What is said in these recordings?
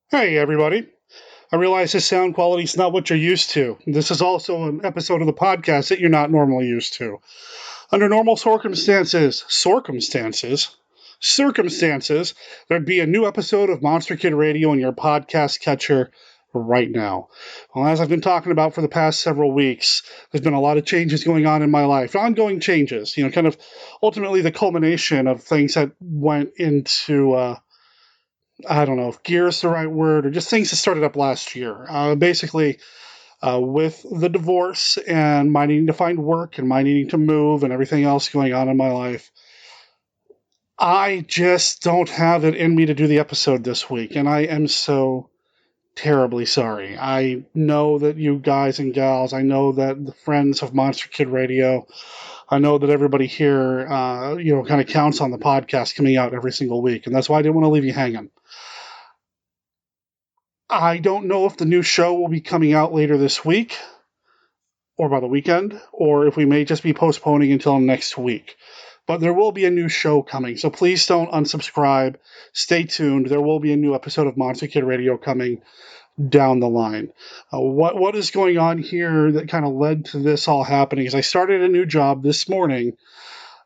Hey, everybody. I realize this sound quality is not what you're used to. This is also an episode of the podcast that you're not normally used to. Under normal circumstances, there'd be a new episode of Monster Kid Radio in your podcast catcher right now. Well, as I've been talking about for the past several weeks, there's been a lot of changes going on in my life, ongoing changes, kind of ultimately the culmination of things that went into I don't know if gear is the right word, or just things that started up last year. Basically, with the divorce and my needing to find work and my needing to move and everything else going on in my life, I just don't have it in me to do the episode this week. And I am so terribly sorry. I know that you guys and gals, I know that the friends of Monster Kid Radio, I know that everybody here, kind of counts on the podcast coming out every single week. And that's why I didn't want to leave you hanging. I don't know if the new show will be coming out later this week or by the weekend, or if we may just be postponing until next week. But there will be a new show coming, so please don't unsubscribe. Stay tuned. There will be a new episode of Monster Kid Radio coming down the line. What is going on here that kind of led to this all happening is I started a new job this morning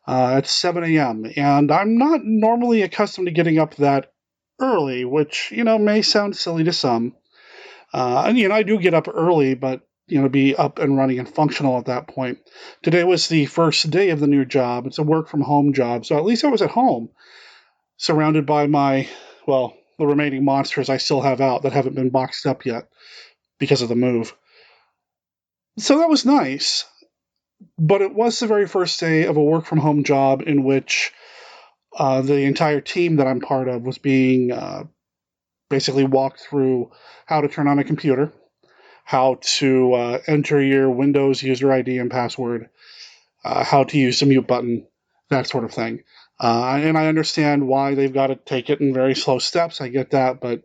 at 7 a.m., and I'm not normally accustomed to getting up that early, which, may sound silly to some. And I do get up early, but, be up and running and functional at that point. Today was the first day of the new job. It's a work from home job. So at least I was at home, surrounded by the remaining monsters I still have out that haven't been boxed up yet because of the move. So that was nice. But it was the very first day of a work from home job in which the entire team that I'm part of was being basically walked through how to turn on a computer, how to enter your Windows user ID and password, how to use the mute button, that sort of thing. And I understand why they've got to take it in very slow steps. I get that, but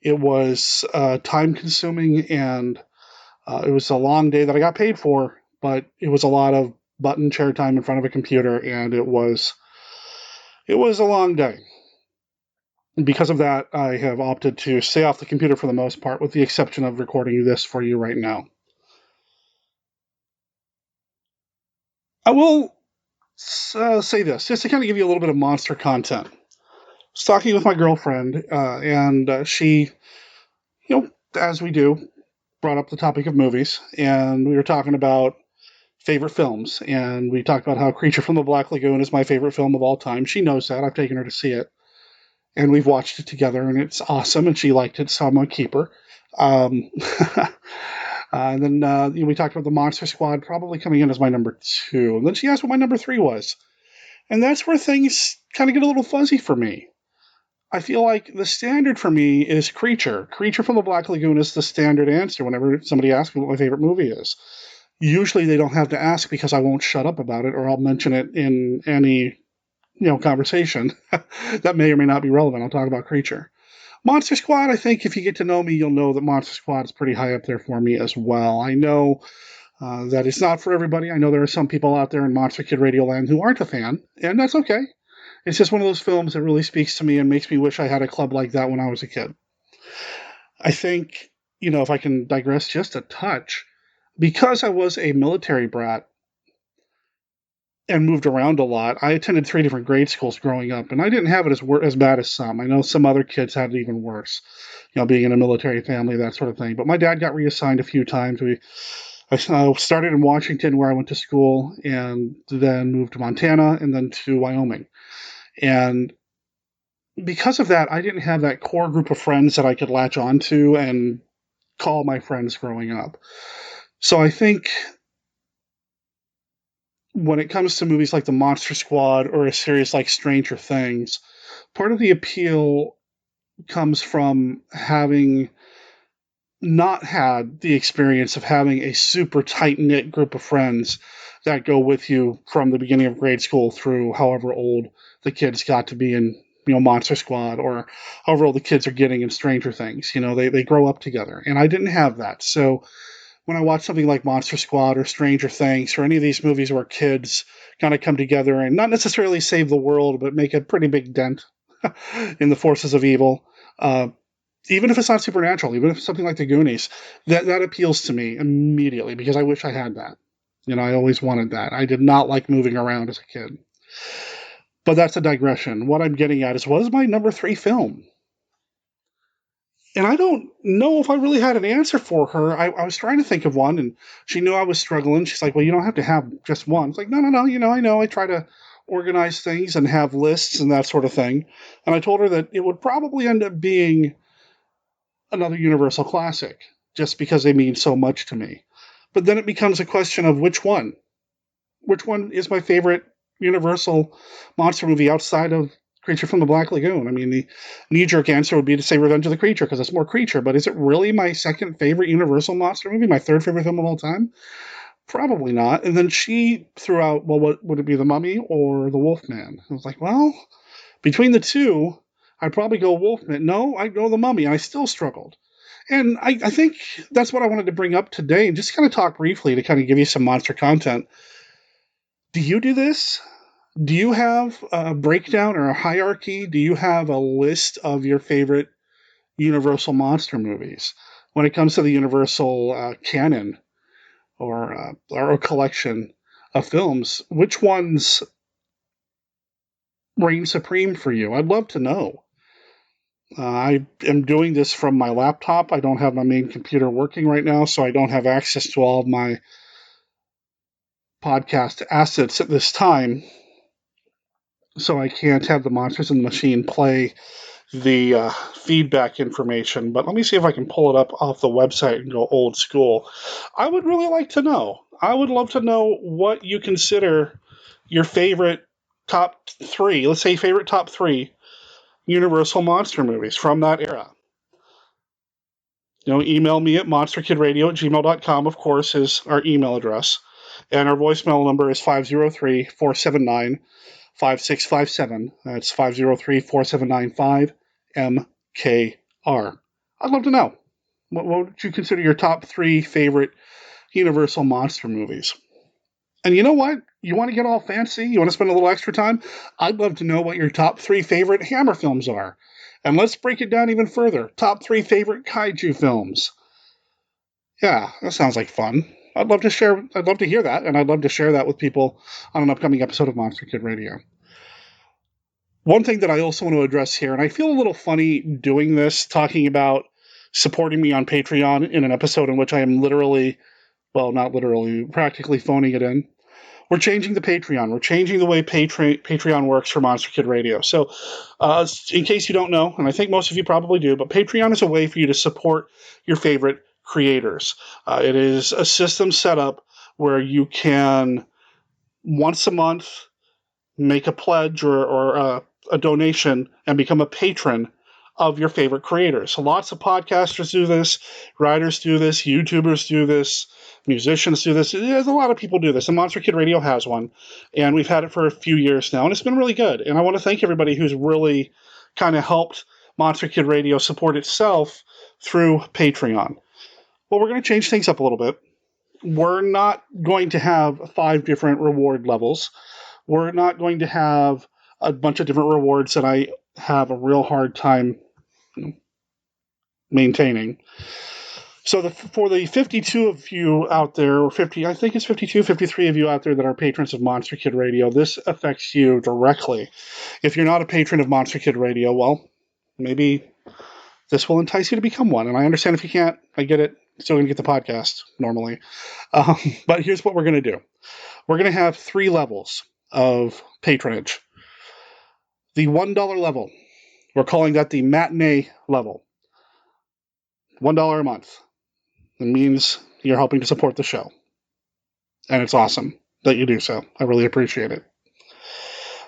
it was time consuming and it was a long day that I got paid for, but it was a lot of button chair time in front of a computer, and it was a long day. Because of that, I have opted to stay off the computer for the most part, with the exception of recording this for you right now. I will say this, just to kind of give you a little bit of monster content. I was talking with my girlfriend, and she, as we do, brought up the topic of movies, and we were talking about favorite films, and we talked about how Creature from the Black Lagoon is my favorite film of all time. She knows that. I've taken her to see it. And we've watched it together, and it's awesome, and she liked it, so I'm going to keep her. And then we talked about the Monster Squad probably coming in as my number 2. And then she asked what my number 3 was. And that's where things kind of get a little fuzzy for me. I feel like the standard for me is Creature. Creature from the Black Lagoon is the standard answer whenever somebody asks me what my favorite movie is. Usually they don't have to ask because I won't shut up about it, or I'll mention it in any conversation that may or may not be relevant. I'll talk about Creature. Monster Squad, I think if you get to know me, you'll know that Monster Squad is pretty high up there for me as well. I know that it's not for everybody. I know there are some people out there in Monster Kid Radio Land who aren't a fan, and that's okay. It's just one of those films that really speaks to me and makes me wish I had a club like that when I was a kid. I think, if I can digress just a touch, because I was a military brat, and moved around a lot. I attended 3 different grade schools growing up, and I didn't have it as bad as some. I know some other kids had it even worse, being in a military family, that sort of thing. But my dad got reassigned a few times. I started in Washington, where I went to school, and then moved to Montana, and then to Wyoming. And because of that, I didn't have that core group of friends that I could latch onto and call my friends growing up. So I think when it comes to movies like The Monster Squad or a series like Stranger Things, part of the appeal comes from having not had the experience of having a super tight-knit group of friends that go with you from the beginning of grade school through however old the kids got to be in, Monster Squad, or however old the kids are getting in Stranger Things. They grow up together. And I didn't have that. So when I watch something like Monster Squad or Stranger Things or any of these movies where kids kind of come together and not necessarily save the world, but make a pretty big dent in the forces of evil, even if it's not supernatural, even if it's something like the Goonies, that appeals to me immediately because I wish I had that. I always wanted that. I did not like moving around as a kid. But that's a digression. What I'm getting at is, what is my number 3 film? And I don't know if I really had an answer for her. I was trying to think of one, and she knew I was struggling. She's like, well, you don't have to have just one. It's like, no, I know. I try to organize things and have lists and that sort of thing. And I told her that it would probably end up being another Universal classic, just because they mean so much to me. But then it becomes a question of which one? Which one is my favorite Universal monster movie outside of Creature from the Black Lagoon? I mean, the knee-jerk answer would be to say Revenge of the Creature, because it's more creature, but is it really my second favorite Universal monster movie, my third favorite film of all time? Probably not. And then she threw out, well, what would it be, The Mummy or The Wolfman? I was like, well, between the two, I'd probably go Wolfman. No, I'd go The Mummy, and I still struggled. And I think that's what I wanted to bring up today, and just kind of talk briefly to kind of give you some monster content. Do you do this? Do you have a breakdown or a hierarchy? Do you have a list of your favorite Universal monster movies when it comes to the Universal canon or a collection of films? Which ones reign supreme for you? I'd love to know. I am doing this from my laptop. I don't have my main computer working right now, so I don't have access to all of my podcast assets at this time. So I can't have the Monsters in the Machine play the feedback information. But let me see if I can pull it up off the website and go old school. I would really like to know. I would love to know what you consider your favorite top 3, let's say favorite top 3 Universal monster movies from that era. Email me at monsterkidradio@gmail.com, of course, is our email address. And our voicemail number is 503-479-5657. That's 503-479-5MKR. I'd love to know. What would you consider your top 3 favorite Universal monster movies? And you know what? You want to get all fancy? You want to spend a little extra time? I'd love to know what your top 3 favorite Hammer films are. And let's break it down even further. Top 3 favorite kaiju films. Yeah, that sounds like fun. I'd love to hear that, and I'd love to share that with people on an upcoming episode of Monster Kid Radio. One thing that I also want to address here, and I feel a little funny doing this, talking about supporting me on Patreon in an episode in which I am practically phoning it in. We're changing the Patreon. We're changing the way Patreon works for Monster Kid Radio. So, in case you don't know, and I think most of you probably do, but Patreon is a way for you to support your favorite creators. It is a system set up where you can, once a month, make a pledge or a donation and become a patron of your favorite creators. So lots of podcasters do this, writers do this, YouTubers do this, musicians do this. There's a lot of people do this, and Monster Kid Radio has one, and we've had it for a few years now, and it's been really good. And I want to thank everybody who's really kind of helped Monster Kid Radio support itself through Patreon. Well, we're going to change things up a little bit. We're not going to have 5 different reward levels. We're not going to have a bunch of different rewards that I have a real hard time maintaining. So for the 52 of you out there, or 50, I think it's 52, 53 of you out there that are patrons of Monster Kid Radio, this affects you directly. If you're not a patron of Monster Kid Radio, well, maybe this will entice you to become one. And I understand if you can't, I get it. Still going to get the podcast normally. But here's what we're going to do. We're going to have 3 levels of patronage. The $1 level, we're calling that the matinee level. $1 a month. It means you're helping to support the show. And it's awesome that you do so. I really appreciate it.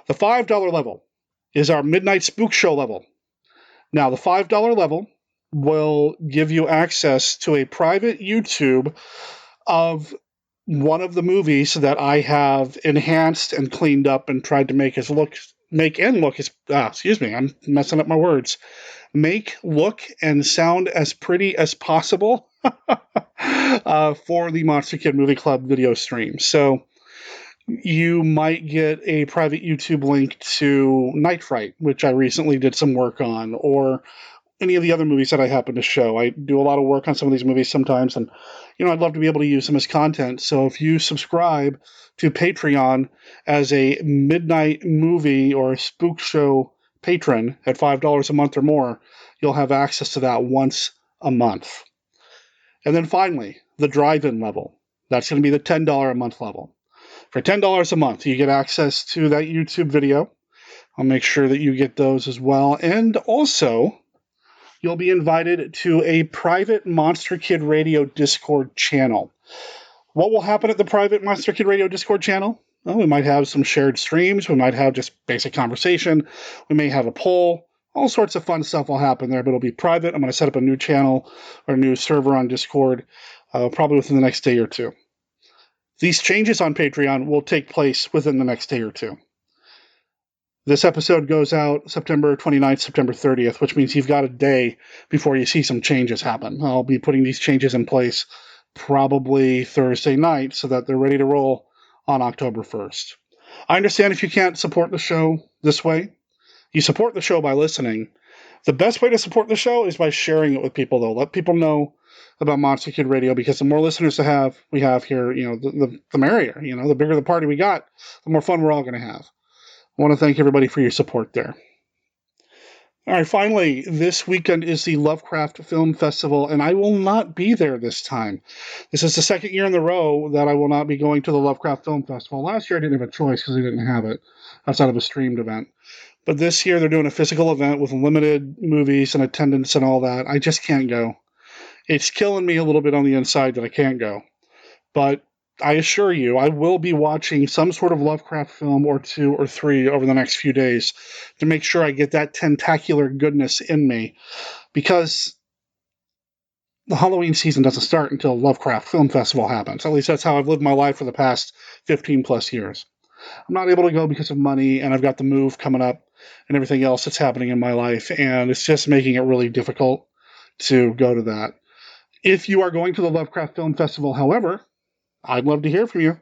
The $5 level is our Midnight Spook Show level. Now, the $5 level will give you access to a private YouTube of one of the movies that I have enhanced and cleaned up and tried to make look I'm messing up my words. Make, look, and sound as pretty as possible for the Monster Kid Movie Club video stream. So you might get a private YouTube link to Night Fright, which I recently did some work on, or any of the other movies that I happen to show. I do a lot of work on some of these movies sometimes, and I'd love to be able to use them as content. So if you subscribe to Patreon as a midnight movie or a spook show patron at $5 a month or more, you'll have access to that once a month. And then finally, the drive-in level. That's going to be the $10 a month level. For $10 a month, you get access to that YouTube video. I'll make sure that you get those as well. And also, you'll be invited to a private Monster Kid Radio Discord channel. What will happen at the private Monster Kid Radio Discord channel? Well, we might have some shared streams. We might have just basic conversation. We may have a poll. All sorts of fun stuff will happen there, but it'll be private. I'm going to set up a new channel or a new server on Discord probably within the next day or two. These changes on Patreon will take place within the next day or two. This episode goes out September 29th, September 30th, which means you've got a day before you see some changes happen. I'll be putting these changes in place probably Thursday night so that they're ready to roll on October 1st. I understand if you can't support the show this way. You support the show by listening. The best way to support the show is by sharing it with people, though. Let people know about Monster Kid Radio, because the more listeners we have here, the merrier. The bigger the party we got, the more fun we're all going to have. I want to thank everybody for your support there. All right, finally, this weekend is the Lovecraft Film Festival, and I will not be there this time. This is the second year in a row that I will not be going to the Lovecraft Film Festival. Last year I didn't have a choice because I didn't have it outside of a streamed event. But this year they're doing a physical event with limited movies and attendance and all that. I just can't go. It's killing me a little bit on the inside that I can't go. But I assure you, I will be watching some sort of Lovecraft film or 2 or 3 over the next few days to make sure I get that tentacular goodness in me. Because the Halloween season doesn't start until Lovecraft Film Festival happens. At least that's how I've lived my life for the past 15 plus years. I'm not able to go because of money, and I've got the move coming up and everything else that's happening in my life, and it's just making it really difficult to go to that. If you are going to the Lovecraft Film Festival, however, I'd love to hear from you.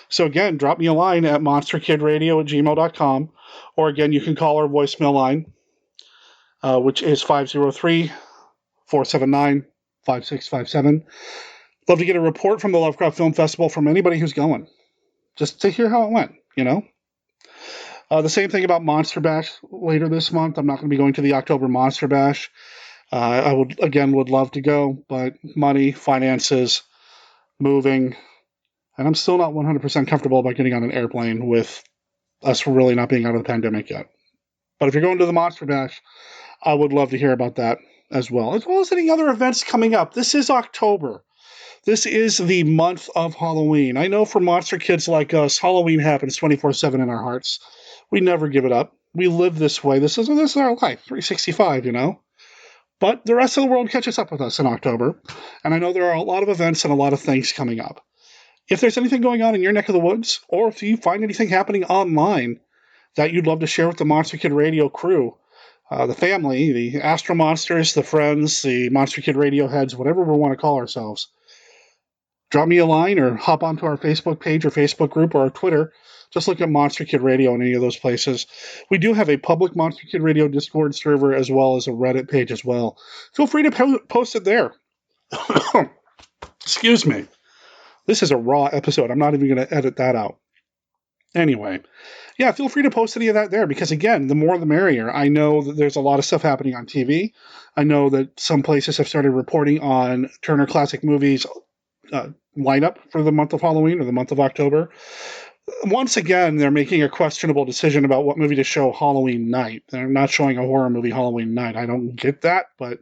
So again, drop me a line at monsterkidradio@gmail.com, or again, you can call our voicemail line, which is 503-479-5657. Love to get a report from the Lovecraft Film Festival from anybody who's going, just to hear how it went, The same thing about Monster Bash later this month. I'm not going to be going to the October Monster Bash. I would love to go, but money, finances, moving, and I'm still not 100% comfortable about getting on an airplane with us really not being out of the pandemic yet. But if you're going to the Monster Bash, I would love to hear about that as well as any other events coming up. This is October. This is the month of Halloween. I know for monster kids like us, Halloween happens 24/7 in our hearts. We never give it up. We live this way. This is our life, 365, But the rest of the world catches up with us in October, and I know there are a lot of events and a lot of things coming up. If there's anything going on in your neck of the woods, or if you find anything happening online that you'd love to share with the Monster Kid Radio crew, the family, the Astro Monsters, the friends, the Monster Kid Radio heads, whatever we want to call ourselves, drop me a line or hop onto our Facebook page or Facebook group or our Twitter. Just look at Monster Kid Radio in any of those places. We do have a public Monster Kid Radio Discord server as well as a Reddit page as well. Feel free to post it there. Excuse me. This is a raw episode. I'm not even going to edit that out. Anyway, yeah, feel free to post any of that there because, again, the more the merrier. I know that there's a lot of stuff happening on TV. I know that some places have started reporting on Turner Classic Movies lineup for the month of Halloween or the month of October. Once again, they're making a questionable decision about what movie to show Halloween night. They're not showing a horror movie Halloween night. I don't get that, but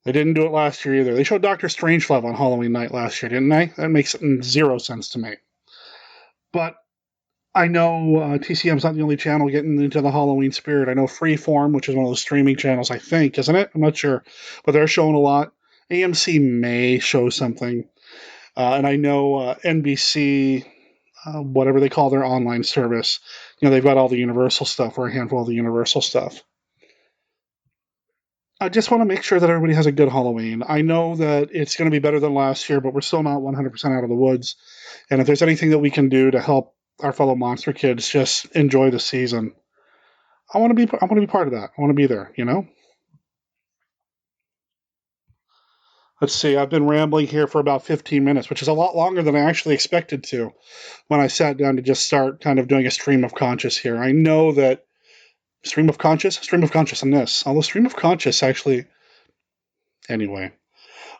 they didn't do it last year either. They showed Dr. Strangelove on Halloween night last year, didn't they? That makes zero sense to me. But I know TCM's not the only channel getting into the Halloween spirit. I know Freeform, which is one of those streaming channels, I think, isn't it? I'm not sure. But they're showing a lot. AMC may show something. And I know NBC, whatever they call their online service, they've got all the Universal stuff or a handful of the Universal stuff. I just want to make sure that everybody has a good Halloween. I know that it's going to be better than last year, but we're still not 100% out of the woods. And if there's anything that we can do to help our fellow monster kids just enjoy the season, I want to be part of that. I want to be there, Let's see, I've been rambling here for about 15 minutes, which is a lot longer than I actually expected to when I sat down to just start kind of doing a stream of conscious here. I know that stream of consciousness, although stream of conscious actually, anyway.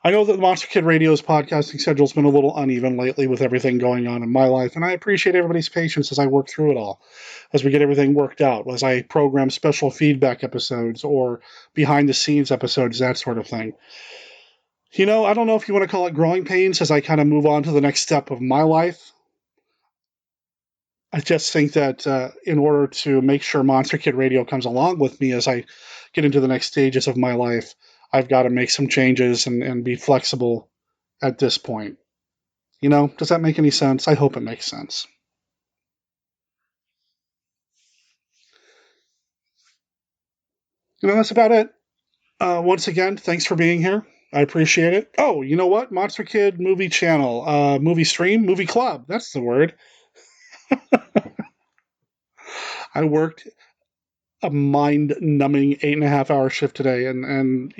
I know that the Monster Kid Radio's podcasting schedule's been a little uneven lately with everything going on in my life, and I appreciate everybody's patience as I work through it all, as we get everything worked out, as I program special feedback episodes or behind the scenes episodes, that sort of thing. I don't know if you want to call it growing pains as I kind of move on to the next step of my life. I just think that in order to make sure Monster Kid Radio comes along with me as I get into the next stages of my life, I've got to make some changes and be flexible at this point. Does that make any sense? I hope it makes sense. That's about it. Once again, thanks for being here. I appreciate it. Oh, you know what? Monster Kid Movie Channel, movie stream, movie club. That's the word. I worked a mind-numbing 8.5-hour shift today, and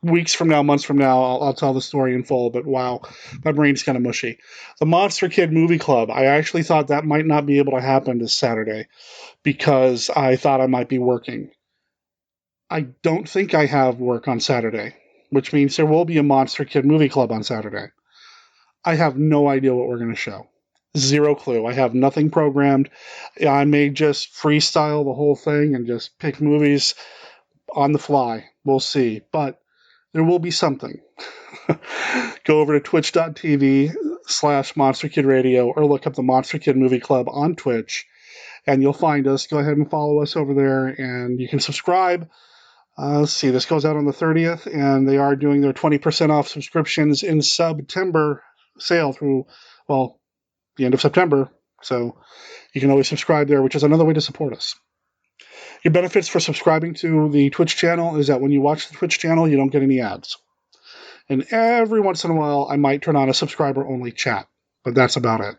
weeks from now, months from now, I'll tell the story in full. But wow, my brain's kind of mushy. The Monster Kid Movie Club. I actually thought that might not be able to happen this Saturday because I thought I might be working. I don't think I have work on Saturday, which means there will be a Monster Kid Movie Club on Saturday. I have no idea what we're going to show. Zero clue. I have nothing programmed. I may just freestyle the whole thing and just pick movies on the fly. We'll see. But there will be something. Go over to twitch.tv/Monster Kid Radio or look up the Monster Kid Movie Club on Twitch and you'll find us. Go ahead and follow us over there and you can subscribe. Let's see, this goes out on the 30th and they are doing their 20% off subscriptions in September sale through, well, the end of September. So you can always subscribe there, which is another way to support us. Your benefits for subscribing to the Twitch channel is that when you watch the Twitch channel, you don't get any ads. And every once in a while, I might turn on a subscriber-only chat, but that's about it.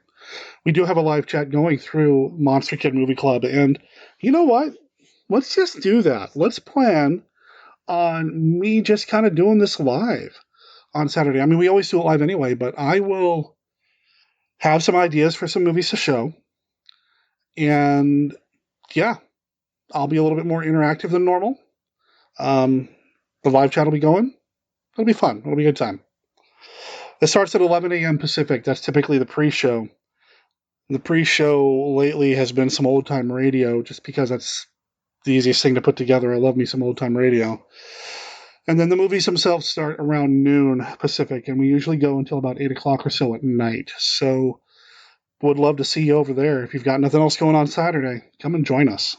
We do have a live chat going through Monster Kid Movie Club, and you know what? Let's just do that. Let's plan on me just kind of doing this live on Saturday. I mean, we always do it live anyway, but I will have some ideas for some movies to show. And yeah, I'll be a little bit more interactive than normal. The live chat will be going. It'll be fun. It'll be a good time. It starts at 11 a.m. Pacific. That's typically the pre-show. The pre-show lately has been some old-time radio, just because that's the easiest thing to put together. I love me some old-time radio. And then the movies themselves start around noon Pacific, and we usually go until about 8 o'clock or so at night. So would love to see you over there. If you've got nothing else going on Saturday, come and join us.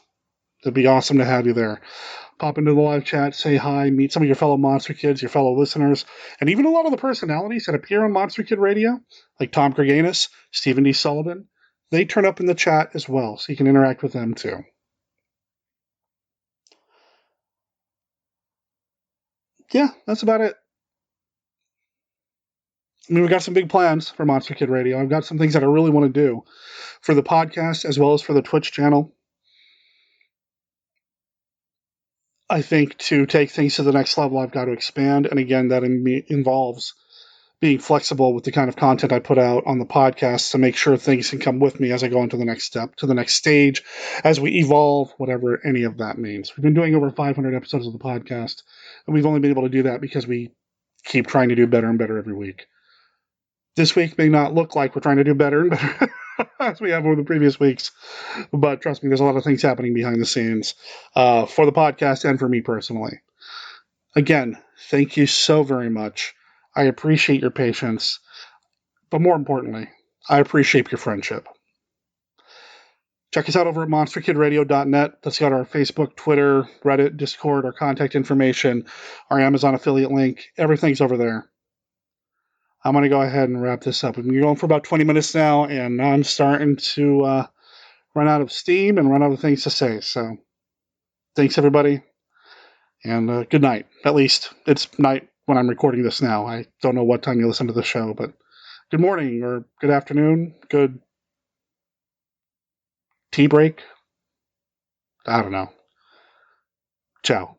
It'd be awesome to have you there. Pop into the live chat, say hi, meet some of your fellow Monster Kids, your fellow listeners, and even a lot of the personalities that appear on Monster Kid Radio, like Tom Kreganis, Stephen D. Sullivan. They turn up in the chat as well, so you can interact with them too. Yeah, that's about it. I mean, we've got some big plans for Monster Kid Radio. I've got some things that I really want to do for the podcast as well as for the Twitch channel. I think to take things to the next level, I've got to expand. And again, that involves being flexible with the kind of content I put out on the podcast to make sure things can come with me as I go into the next step, to the next stage, as we evolve, whatever any of that means. We've been doing over 500 episodes of the podcast, and we've only been able to do that because we keep trying to do better and better every week. This week may not look like we're trying to do better and better as we have over the previous weeks, but trust me, there's a lot of things happening behind the scenes for the podcast and for me personally. Again, thank you so very much. I appreciate your patience, but more importantly, I appreciate your friendship. Check us out over at monsterkidradio.net. That's got our Facebook, Twitter, Reddit, Discord, our contact information, our Amazon affiliate link. Everything's over there. I'm going to go ahead and wrap this up. We've been going for about 20 minutes now, and I'm starting to run out of steam and run out of things to say. So thanks, everybody, and good night. At least it's night when I'm recording this now. I don't know what time you listen to the show, but good morning or good afternoon, good tea break. I don't know. Ciao.